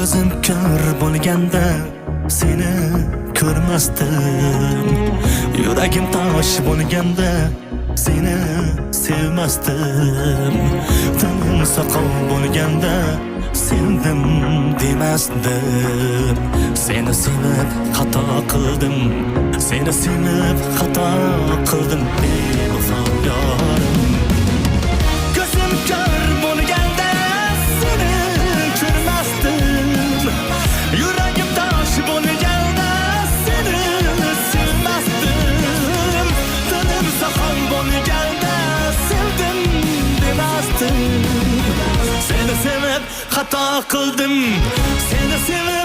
Gözüm kör bo'lganda seni ko'rmasdim. Yuragim tosh bo'lganda seni sevmasdim. Tinim soqol bo'lganda sevdim demasdim. Seni sevib xato qildim. Seni sevib xato qildim. Bevafo yorim. Gözüm kör bo'lganda seni ko'rmasdim. Yuragim tosh bo'lganda seni sevmasdim. Tinim soqol bo'lganda sevdim demasdim. Seni sevib xato qildim. Seni sevib